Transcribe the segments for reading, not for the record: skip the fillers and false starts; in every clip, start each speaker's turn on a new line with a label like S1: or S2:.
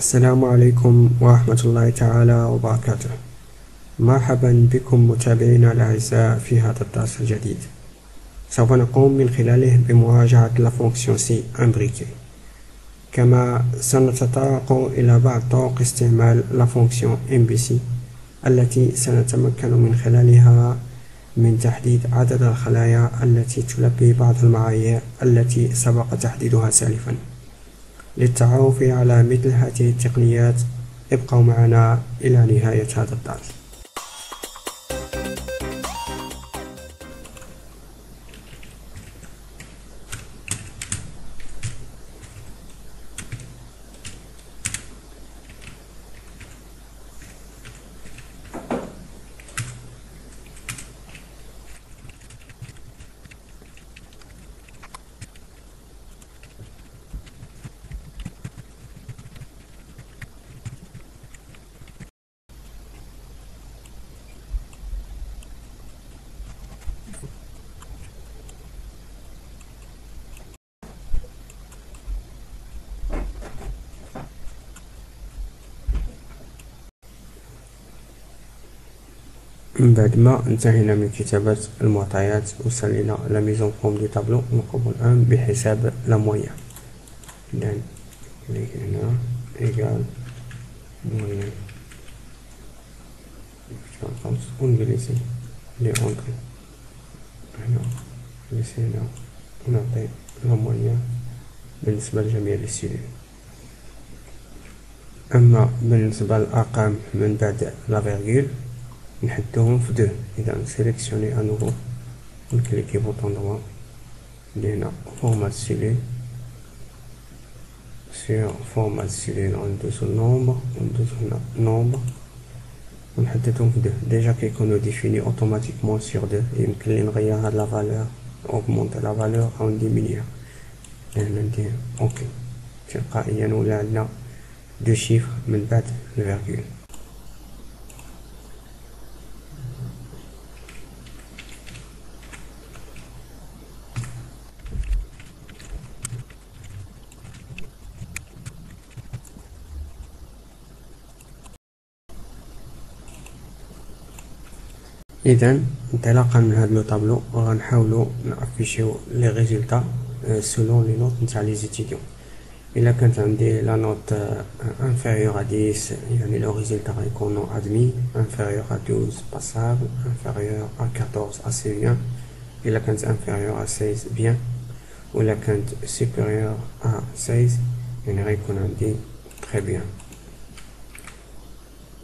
S1: السلام عليكم ورحمة الله تعالى وبركاته. مرحبا بكم متابعينا الأعزاء في هذا الدرس الجديد. سوف نقوم من خلاله بمراجعة لا فونكسيون سي امبريكي، كما سنتطرق إلى بعض طرق استعمال لا فونكسيون MBC التي سنتمكن من خلالها من تحديد عدد الخلايا التي تلبي بعض المعايير التي سبق تحديدها سالفا. للتعرف على مثل هذه التقنيات ابقوا معنا إلى نهاية هذا الدرس. من بعد ما انتهينا من كتابة المعطيات وسلينا لا ميزون فورم دو طابلو، نقوم الآن بحساب لا مويان. إذن كليك هنا إيكال مويان ونجلسي لي أونتري هنا، نجلسي هنا ونعطي لا مويان بالنسبة لجميع السيلول. أما بالنسبة للأرقام من بعد لا فيرغول نحدوهم في دو. إذا نسيليكسيوني أنوفو ونكليكي بوطون دروا لهنا فورمات سيلول، سير فورمات سيلول غندوزو النومبر وندوزو هنا نومبر ونحددهم في دو. ديجا كيكونو ديفيني اوتوماتيكمون سيغ دو، يمكن لي نغير هاد لا فالور اوغمونتي لا فالور أو نديمينيها. هنا ندير اوكي، تلقائيا ولا عندنا دو شيفر من بعد الفيرغول. إذا انطلاقا من هذا لو طابلو غنحاولو نافيشيو لي ريزولطا سولون لي نوت نتاع لي زيتيديون. إلا كانت عندي لا نوت انفيريور ا 10 يعني لو ريزولطا غيكونو ادمي، انفيريور ا 12 باسابل، انفيريور ا 14 اسي بيان، إلا كانت انفيريور ا 16 بيان، ولا كانت سوبيريور ا 16 يعني غيكون عندي تري بيان.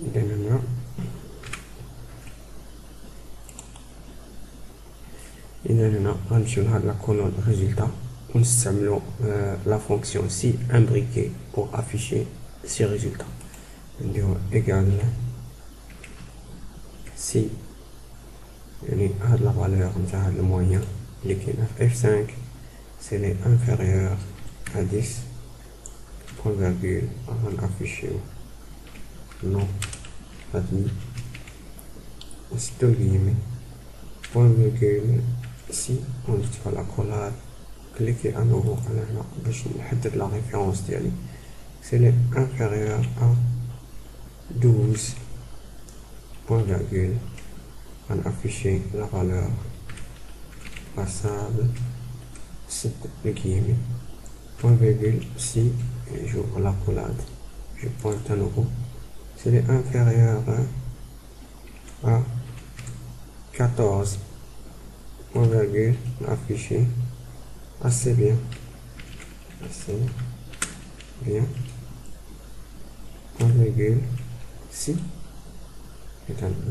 S1: إذا هنا هنا غنمشيو لهاد لا كولون ريزولطا ونستعملو لا فونكسيون سي امبريكي بور افيشي سي ريزولطا. نديرو ايكال سي يعني هاد لا فالور نتاع هاد المويان اللي كاينه في F5 سي لي انفيريور ا 10 بوين فيرغول غنافيشيو نو ادمي نسدو الكيمي بوين فيرغول ici on utilise la collade, cliquez à nouveau على هنا باش نحدد لا ريفيرونس ديالي سي لي انفيريور ا 12 بوين فيرغول غنافيشي لا فالور باسابل سد الكيمي بوين فيرغول سي جو لا collade je pointe à nouveau c'est les inférieur à 14 point virgule affiché assez bien point virgule si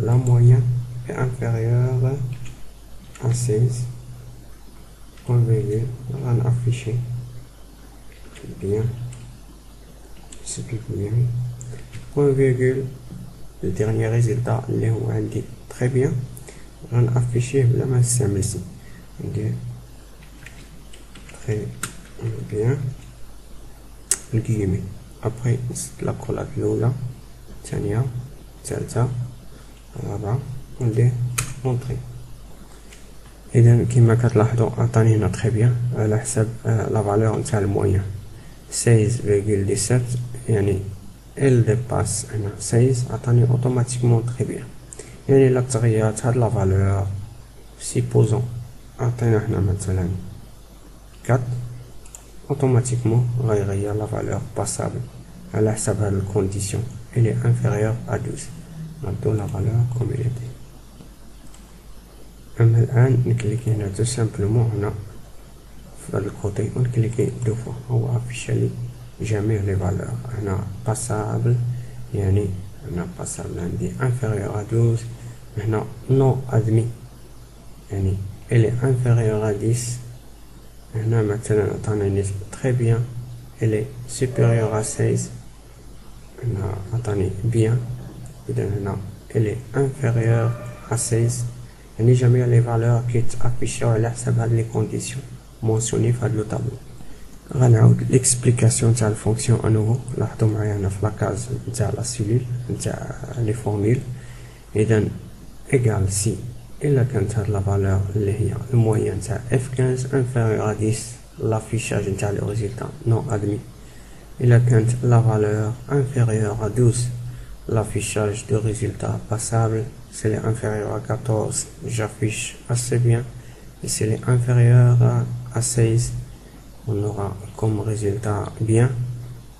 S1: la moyenne est inférieure à 16 point virgule on affiché bien c'est bien point virgule le dernier résultat اللي هو عندي très bien غنافيشيه بلا ما نستعمل سي. ندير تري بيان الكيمي ابري نسد لا كولاد الاولى الثانيه الثالثه الرابعه وندير مونطري. اذا كما كتلاحظوا عطاني هنا تري بيان على حساب لا فالور نتاع المويان 16.17 يعني elle dépasse هنا 16 عطاني automatiquement très bien. يعني إلا تغيرت هاد لا فالور supposons عطينا هنا مثلا 4 automatiquement غيغير لا فالور باسابل على حسب هاد الكونديسيون elle est inférieure à 12 نعطيو لا فالور comme elle était. أما الآن نكليكي هنا tout simplement هنا في هاد الكوتي ونكليكي دو فوا هو افيشالي جميع لي فالور. هنا باسابل يعني هنا باسابل عندي inférieur à 12 هنا نو ادمي يعني elle est inférieure à 10 هنا مثلا عطانا نسبة très bien elle est supérieure à 16 هنا عطاني bien إذا هنا elle est inférieure à 16 يعني جميع لي فالور كيتافيشيو على حسب هاد لي كونديسيون مونسيوني في هاد لو طابلو. غنعاود ليكسبليكاسيون تاع الفونكسيون انوفو. لاحظوا معايا هنا في لاكاز نتاع لا سيلول نتاع لي فورميل. اذا ايغال سي الا كانت هاد لا فالور اللي هي الموين تاع اف 15 انفيريور ا 10 لافيشاج نتاع لو ريزولتا نو ادمي. الا كانت لا فالور انفيريور ا 12 l'affichage de résultats passable. Si elle est inférieure à 14, j'affiche assez bien. Et si elle est inférieure à 16, on aura comme résultat bien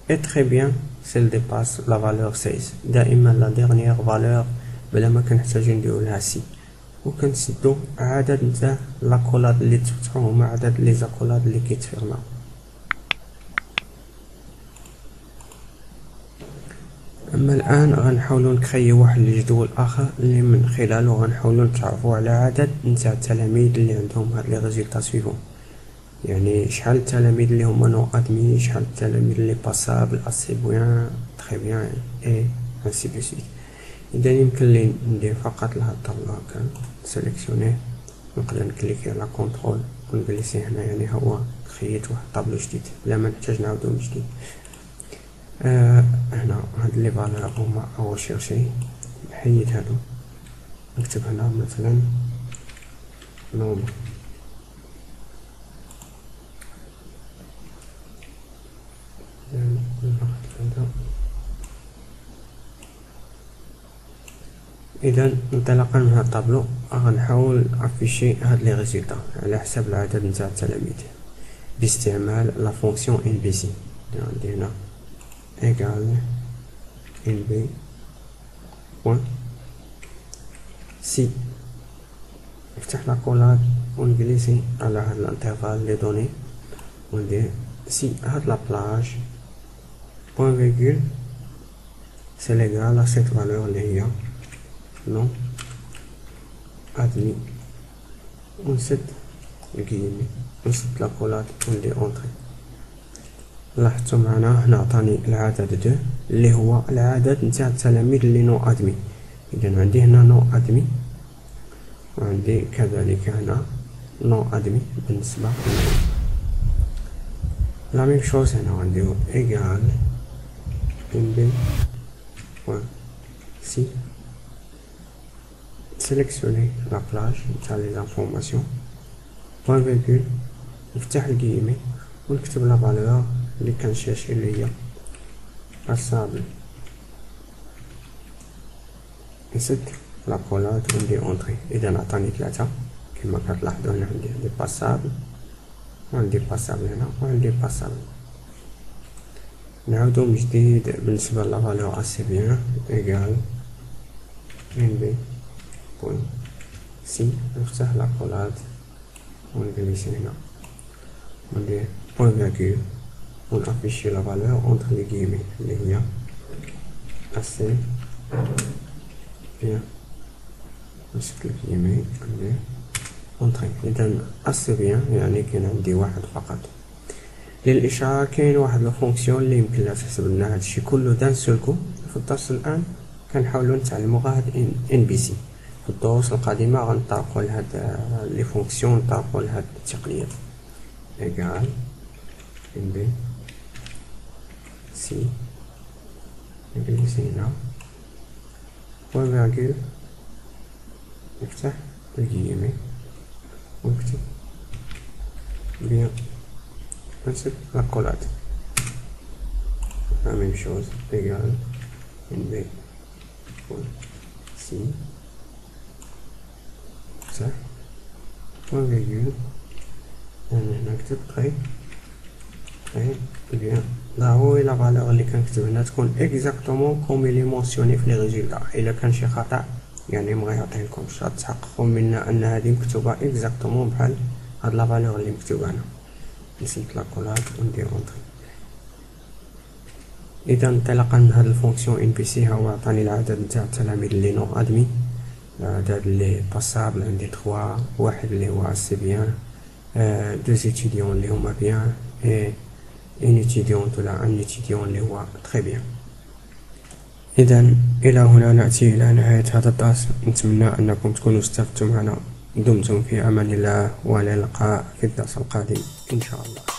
S1: et très bien si elle dépasse la valeur 16. دائما la dernière valeur بلا ما كنحتاجو نديرو لها سي وكنسدو عدد نتاع لاكولاد اللي تفتحو هما عدد لي زاكولاد اللي كيتفيرماو. اما الان غنحاولوا نكريو واحد الجدول اخر اللي من خلاله غنحاولوا نتعرفوا على عدد نتاع التلاميذ اللي عندهم هاد لي ريزولطا سويفون. يعني شحال التلاميذ اللي هما نو ادمي، شحال التلاميذ اللي باسابل اسي بيان تري بيان اي انسي دو سويت. اذا يمكن لي ندير فقط لهاد الطابلو هكا سيليكسيونيه نقدر نكليكي على كونترول ونجلسي هنا يعني هو كرييت واحد الطابلو جديد بلا ما نحتاج نعاودو من جديد. هنا هاد لي فالور هما اول شي نحيد هادو نكتب هنا مثلا نومبر اذا انطلاقا من هاد الطابلو غنحاول افيشي هاد لي ريزولطا على حسب العدد نتاع التلاميذ باستعمال لا فونكسيون ان بي سي. عندي هنا égal lb point si نفتح لاكولاد ونجلسي على هاد الانترفال لي دوني وندير سي هاد لا بلاج point virgule c'est l'égal à cette valeur اللي هي non admis ونسد الكيمي ونسد لاكولاد وندير اونتري. لاحظتوا معنا هنا عطاني العدد 2 اللي هو العدد نتاع التلاميذ اللي نو ادمي. اذا عندي هنا نو ادمي وعندي كذلك هنا نو ادمي بالنسبه لا ميم شوز. هنا غنديرو ايغال ام بوان سي سيليكسيوني لا بلاج نتاع لي زانفورماسيون بوان فيرغول نفتح الكيمي ونكتب لا فالور اللي كنشاشي اللي هي باسابل نسد لاكولاد وندير اونتري. اذا عطاني 3 كما كتلاحظوا هنا عندي باسابل وعندي باسابل هنا وعندي باسابل. نعاودو من جديد بالنسبه لا فالور اسي بيان ايغال ان بي بوين سي نفتح لاكولاد ونجلس هنا وندير بوين فيرغول on affiche la valeur entre les guillemets اللي هي assez bien نسكت الجيمي ندير اونتري. اذا assez bien يعني كاين عندي واحد فقط. للاشعار كاين واحد لا فونكسيون اللي يمكن لها تحسب لنا هادشي كله دان سولكو. في الدرس الان كنحاولوا نتعلموا غير هاد ان بي سي. في الدروس القادمه غنطرقوا لهاد لي فونكسيون نطرقوا لهاد التقنيات. ايغال ان بي سي نجلس هنا بوين فيرغول نفتح الجيمي ونكتب بيان نسد لاكولاد la même chose, égal NB point si ça point virgule نكتب très bien. ضروري لا فالور اللي كنكتب هنا تكون اكزاكتومون كوم اللي مونسيوني في لي ريزولطا. الا كان شي خطا يعني ما غيعطيلكمش، غتحققوا منا ان هذه مكتوبه اكزاكتومون بحال هاد لا فالور اللي مكتوبه هنا. نسيت لاكولاد وندير اونطري. اذا انطلاقا من هاد الفونكسيون ان بي سي هو عطاني العدد نتاع التلاميذ اللي نو ادمي، العدد اللي باسابل عندي 3، واحد اللي هو سي بيان، دو étudiants اللي هما بيان، اي ان étudiante ولا ان étudiant اللي هو تري بيان. اذا الى هنا ناتي الى نهايه هذا الدرس. نتمنى انكم تكونوا استفدتم معنا. دمتم في امان الله، والى اللقاء في الدرس القادم ان شاء الله.